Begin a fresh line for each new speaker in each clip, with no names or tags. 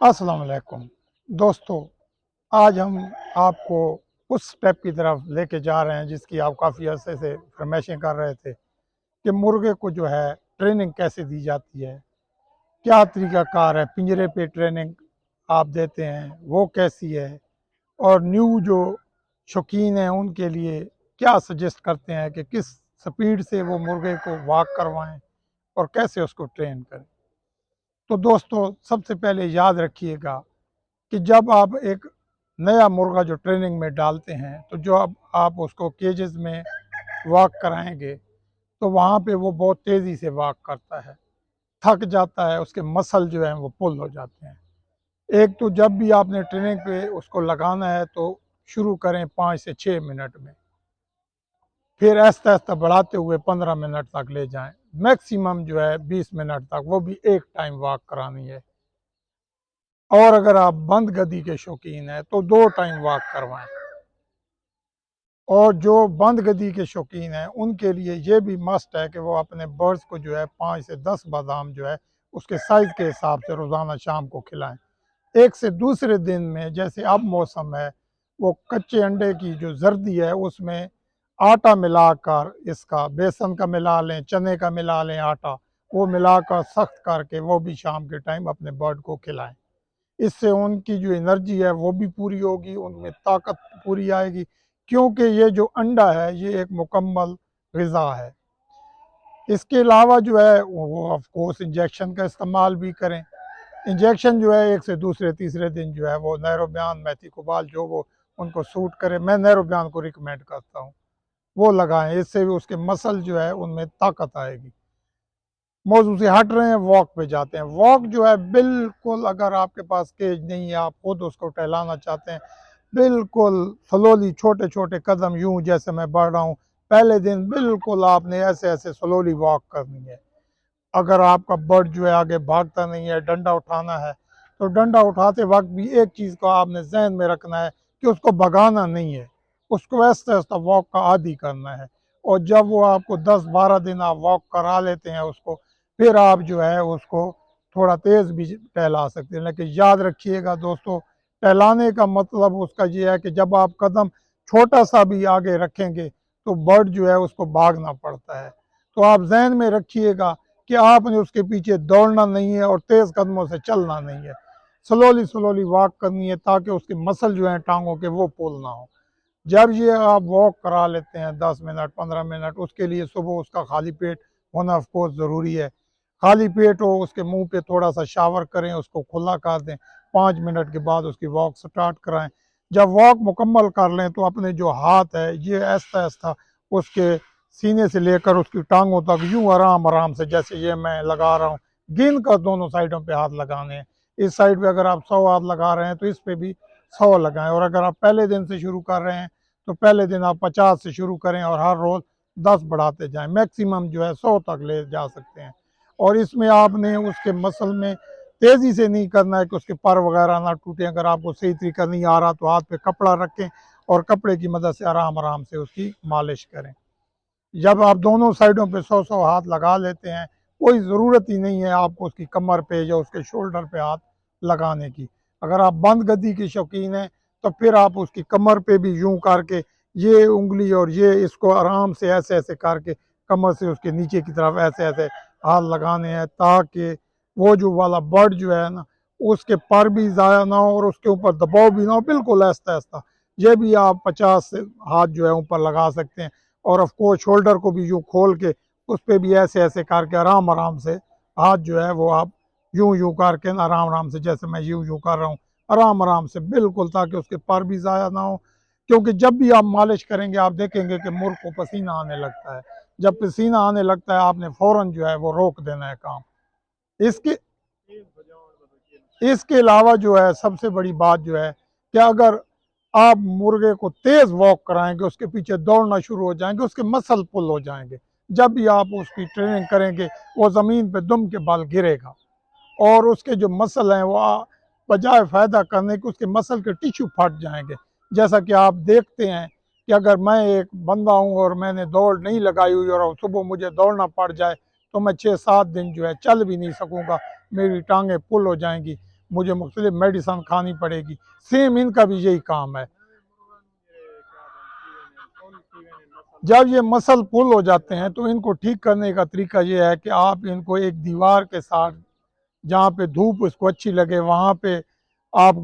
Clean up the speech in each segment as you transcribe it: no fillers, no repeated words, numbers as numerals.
अस्सलाम वालेकुम दोस्तों। आज हम आपको उस स्टेप की तरफ लेके जा रहे हैं जिसकी आप काफ़ी अरसे से फरमाइशें कर रहे थे कि मुर्गे को जो है ट्रेनिंग कैसे दी जाती है, क्या तरीक़ाकार है, पिंजरे पे ट्रेनिंग आप देते हैं वो कैसी है, और न्यू जो शौकीन हैं उनके लिए क्या सजेस्ट करते हैं कि किस स्पीड से वो मुर्गे को वॉक करवाएं और कैसे उसको ट्रेन करें। तो दोस्तों, सबसे पहले याद रखिएगा कि जब आप एक नया मुर्गा जो ट्रेनिंग में डालते हैं, तो जो अब आप उसको केजेस में वॉक कराएंगे तो वहाँ पे वो बहुत तेज़ी से वॉक करता है, थक जाता है, उसके मसल जो हैं वो पुल हो जाते हैं। एक तो जब भी आपने ट्रेनिंग पे उसको लगाना है तो शुरू करें 5 से 6 मिनट में, फिर आहिस्ता आहिस्ता बढ़ाते हुए 15 मिनट तक ले जाएं, मैक्सिमम जो है 20 मिनट तक, वो भी एक टाइम वॉक करानी है। और अगर आप बंद गदी के शौकीन हैं तो 2 टाइम वॉक करवाएं। और जो बंद गदी के शौकीन हैं उनके लिए ये भी मस्ट है कि वो अपने बर्ड्स को जो है 5 से 10 बादाम जो है उसके साइज़ के हिसाब से रोज़ाना शाम को खिलाएं। एक से दूसरे दिन में, जैसे अब मौसम है, वो कच्चे अंडे की जो जर्दी है उसमें आटा मिलाकर, इसका बेसन का मिला लें, चने का मिला लें आटा, वो मिलाकर सख्त करके वो भी शाम के टाइम अपने बर्ड को खिलाएं। इससे उनकी जो एनर्जी है वो भी पूरी होगी, उनमें ताकत पूरी आएगी, क्योंकि ये जो अंडा है ये एक मुकम्मल ग़िज़ा है। इसके अलावा जो है वो ऑफ कोर्स इंजेक्शन का इस्तेमाल भी करें। इंजेक्शन जो है एक से दूसरे तीसरे दिन जो है वो नैरोबियान, मेथिकोबाल, जो वो उनको सूट करे, मैं नैरोबियान को रिकमेंड करता हूँ, वो लगाएं। इससे भी उसके मसल जो है उनमें ताकत आएगी। मौजू से हट रहे हैं, वॉक पे जाते हैं। वॉक जो है बिल्कुल, अगर आपके पास केज नहीं है, आप खुद उसको टहलाना चाहते हैं, बिल्कुल स्लोली, छोटे छोटे कदम, यूं जैसे मैं बढ़ रहा हूँ, पहले दिन बिल्कुल आपने ऐसे ऐसे स्लोली वॉक करनी है। अगर आपका बर्ड जो है आगे भागता नहीं है, डंडा उठाना है, तो डंडा उठाते वक्त भी एक चीज़ को आपने जहन में रखना है कि उसको भगाना नहीं है, उसको ऐसा ऐसा वॉक का आदी करना है। और जब वो आपको 10-12 दिन आप वॉक करा लेते हैं उसको, फिर आप जो है उसको थोड़ा तेज़ भी टहला सकते हैं। लेकिन याद रखिएगा दोस्तों, टहलाने का मतलब उसका ये है कि जब आप कदम छोटा सा भी आगे रखेंगे तो बर्ड जो है उसको भागना पड़ता है। तो आप जहन में रखिएगा कि आपने उसके पीछे दौड़ना नहीं है और तेज़ कदमों से चलना नहीं है, स्लोली स्लोली वॉक करनी है, ताकि उसके मसल जो हैं टांगों के वो पुल ना हो। जब ये आप वॉक करा लेते हैं 10 मिनट 15 मिनट, उसके लिए सुबह उसका खाली पेट होना ऑफ कोर्स ज़रूरी है। खाली पेट हो, उसके मुंह पे थोड़ा सा शावर करें, उसको खुला कर दें, 5 मिनट के बाद उसकी वॉक स्टार्ट कराएं। जब वॉक मुकम्मल कर लें तो अपने जो हाथ है ये आहिस्ता आहिस्ता उसके सीने से लेकर उसकी टांगों तक यूं आराम आराम से, जैसे ये मैं लगा रहा हूँ, गिन कर दोनों साइडों पे हाथ लगाने हैं। इस साइड पे अगर आप 100 हाथ लगा रहे हैं तो इस पे भी 100 लगाएं। और अगर आप पहले दिन से शुरू कर रहे हैं तो पहले दिन आप 50 से शुरू करें और हर रोज़ 10 बढ़ाते जाएं, मैक्सिमम जो है 100 तक ले जा सकते हैं। और इसमें आपने उसके मसल में तेज़ी से नहीं करना है कि उसके पर वगैरह ना टूटें। अगर आपको सही तरीका नहीं आ रहा तो हाथ पे कपड़ा रखें और कपड़े की मदद से आराम आराम से उसकी मालिश करें। जब आप दोनों साइडों पे 100-100 हाथ लगा लेते हैं, कोई ज़रूरत ही नहीं है आपको उसकी कमर पे या उसके शोल्डर पे हाथ लगाने की। अगर आप बंद गद्दी के शौकीन हैं तो फिर आप उसकी कमर पे भी यूं करके ये उंगली और ये इसको आराम से ऐसे ऐसे करके कमर से उसके नीचे की तरफ ऐसे ऐसे हाथ लगाने हैं, ताकि वो जो वाला बर्ड जो है ना, उसके पर भी ज़ाया ना हो और उसके ऊपर दबाव भी ना हो, बिल्कुल आहिस्ता आहिस्ता। ये भी आप 50 से हाथ जो है ऊपर लगा सकते हैं। और ऑफ कोर्स शोल्डर को भी यूँ खोल के उस पर भी ऐसे ऐसे करके आराम आराम से हाथ जो है वो आप यूं यूं करके ना आराम आराम से, जैसे मैं यूं यूं कर रहा हूँ, आराम आराम से बिल्कुल, ताकि उसके पर भी ज़ाया ना हो। क्योंकि जब भी आप मालिश करेंगे आप देखेंगे कि मुर्ग को पसीना आने लगता है। जब पसीना आने लगता है आपने फ़ौरन जो है वो रोक देना है काम। इसके इसके अलावा जो है सबसे बड़ी बात जो है कि अगर आप मुर्गे को तेज़ वॉक कराएंगे, उसके पीछे दौड़ना शुरू हो जाएंगे, उसके मसल पुल हो जाएंगे। जब भी आप उसकी ट्रेनिंग करेंगे वो ज़मीन पे दुम के बल गिरेगा और उसके जो मसल हैं वो बजाय फ़ायदा करने के उसके मसल के टिश्यू फट जाएंगे। जैसा कि आप देखते हैं कि अगर मैं एक बंदा हूँ और मैंने दौड़ नहीं लगाई हुई और सुबह मुझे दौड़ना पड़ जाए तो मैं 6-7 दिन जो है चल भी नहीं सकूँगा, मेरी टांगें पुल हो जाएंगी। मुझे मुख्तलिफ मेडिसन खानी पड़ेगी। सेम इनका भी यही काम है। जब ये मसल पुल हो जाते हैं तो इनको ठीक करने का तरीका ये है कि आप इनको एक दीवार के साथ, जहाँ पे धूप इसको अच्छी लगे, वहाँ पे आप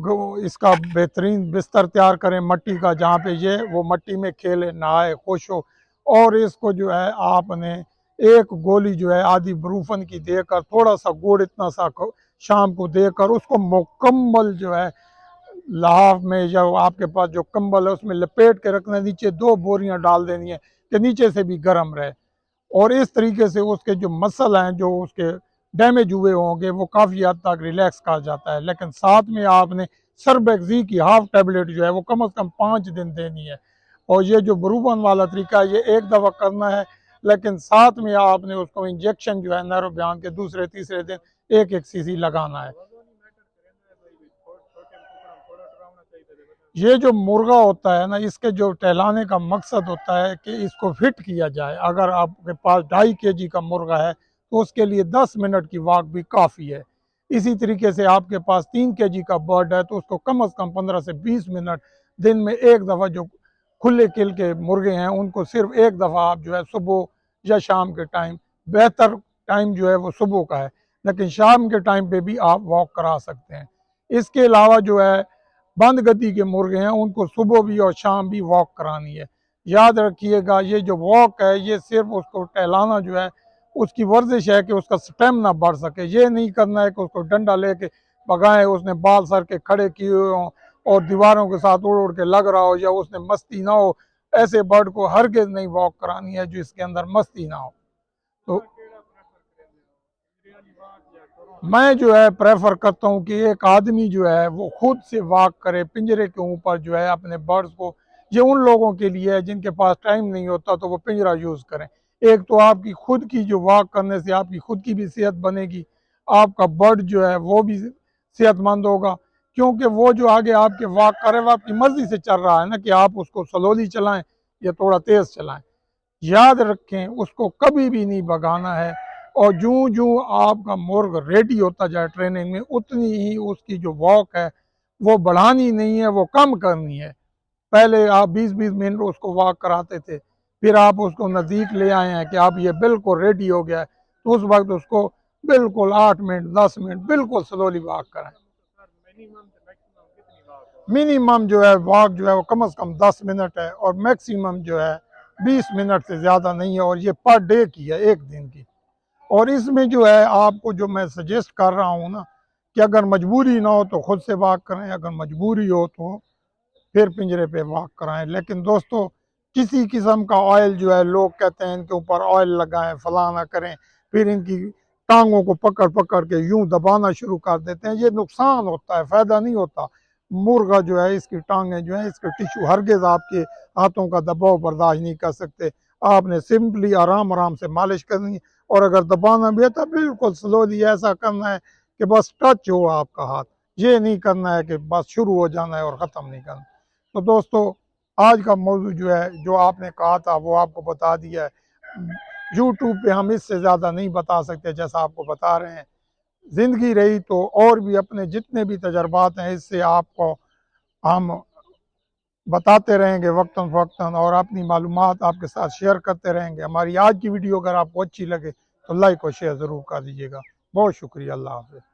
इसका बेहतरीन बिस्तर तैयार करें मट्टी का, जहाँ पे ये वो मट्टी में खेले, नहाए, खुश हो। और इसको जो है आपने एक गोली जो है आधी ब्रूफन की देकर, थोड़ा सा गुड़ इतना सा शाम को देकर, उसको मुकम्मल जो है लाफ में या आपके पास जो कंबल है उसमें लपेट के रखना है। नीचे 2 बोरियां डाल देनी है कि नीचे से भी गर्म रहे। और इस तरीके से उसके जो मसल हैं जो उसके डैमेज हुए होंगे वो काफ़ी हद तक रिलैक्स कर जाता है। लेकिन साथ में आपने सरबेक्सी की हाफ टैबलेट जो है वो कम से कम 5 दिन देनी है। और ये जो ब्रूबन वाला तरीका है ये एक दफ़ा करना है, लेकिन साथ में आपने उसको इंजेक्शन जो है नैरो बयान के दूसरे तीसरे दिन 1-1 सीसी लगाना है। ये जो मुर्गा होता है ना, इसके जो टहलाने का मकसद होता है कि इसको फिट किया जाए। अगर आपके पास 2.5 kg का मुर्गा है तो उसके लिए 10 मिनट की वॉक भी काफ़ी है। इसी तरीके से आपके पास 3 kg का बर्ड है तो उसको कम से कम 15 से 20 मिनट दिन में एक दफ़ा, जो खुले किल के मुर्गे हैं उनको सिर्फ एक दफ़ा आप जो है सुबह या शाम के टाइम, बेहतर टाइम जो है वो सुबह का है, लेकिन शाम के टाइम पे भी आप वॉक करा सकते हैं। इसके अलावा जो है बंद गति के मुर्गे हैं उनको सुबह भी और शाम भी वॉक करानी है। याद रखिएगा ये जो वॉक है ये सिर्फ उसको टहलाना जो है उसकी वर्जिश है कि उसका स्टेमिना बढ़ सके। ये नहीं करना है कि उसको डंडा लेके भगाएं, उसने बाल सर के खड़े किए हों और दीवारों के साथ उड़ उड़ के लग रहा हो या उसने मस्ती ना हो। ऐसे बर्ड को हरगिज नहीं वॉक करानी है जो इसके अंदर मस्ती ना हो। तो मैं जो है प्रेफर करता हूँ कि एक आदमी जो है वो खुद से वॉक करे पिंजरे के ऊपर जो है अपने बर्ड्स को। ये उन लोगों के लिए है जिनके पास टाइम नहीं होता तो वो पिंजरा यूज़ करें। एक तो आपकी खुद की जो वॉक करने से आपकी खुद की भी सेहत बनेगी, आपका बर्ड जो है वो भी सेहतमंद होगा, क्योंकि वो जो आगे आपके वॉक करे वो आपकी मर्जी से चल रहा है ना कि आप उसको स्लोली चलाएं या थोड़ा तेज़ चलाएं। याद रखें उसको कभी भी नहीं भगाना है। और जूं जूं आपका मुर्ग रेडी होता जाए ट्रेनिंग में उतनी ही उसकी जो वॉक है वो बढ़ानी नहीं है, वो कम करनी है। पहले आप 20-20 मिनट उसको वॉक कराते थे, फिर आप उसको नज़दीक ले आए हैं कि आप ये बिल्कुल रेडी हो गया है तो उस वक्त उसको बिल्कुल 8 मिनट 10 मिनट बिल्कुल स्लोली वॉक कराएं। मिनिमम जो है वॉक जो है वो कम से कम 10 मिनट है और मैक्सिमम जो है 20 मिनट से ज़्यादा नहीं है, और ये पर डे की है, एक दिन की। और इसमें जो है आपको जो मैं सजेस्ट कर रहा हूँ ना कि अगर मजबूरी ना हो तो खुद से वॉक करें, अगर मजबूरी हो तो फिर पिंजरे पे वॉक कराएं। लेकिन दोस्तों किसी किस्म का ऑयल जो है लोग कहते हैं इनके ऊपर ऑयल लगाएं, फलाना करें, फिर इनकी टांगों को पकड़ पकड़ के यूं दबाना शुरू कर देते हैं, ये नुकसान होता है, फायदा नहीं होता। मुर्गा जो है इसकी टांगें जो है इसके टिश्यू हरगिज आपके हाथों का दबाव बर्दाश्त नहीं कर सकते। आपने सिंपली आराम आराम से मालिश करनी है, और अगर दबाना भी है तो बिल्कुल स्लोली ऐसा करना है कि बस टच हो आपका हाथ। ये नहीं करना है कि बस शुरू हो जाना है और ख़त्म नहीं करना। तो दोस्तों आज का मौजू जो है जो आपने कहा था वो आपको बता दिया है। यूट्यूब पे हम इससे ज़्यादा नहीं बता सकते जैसा आपको बता रहे हैं। ज़िंदगी रही तो और भी अपने जितने भी तजर्बात हैं इससे आपको हम बताते रहेंगे वक्तन फ़वक्तन, और अपनी मालूमात आपके साथ शेयर करते रहेंगे। हमारी आज की वीडियो अगर आपको अच्छी लगे तो लाइक और शेयर ज़रूर कर दीजिएगा। बहुत शुक्रिया। अल्लाह हाफ़िज़।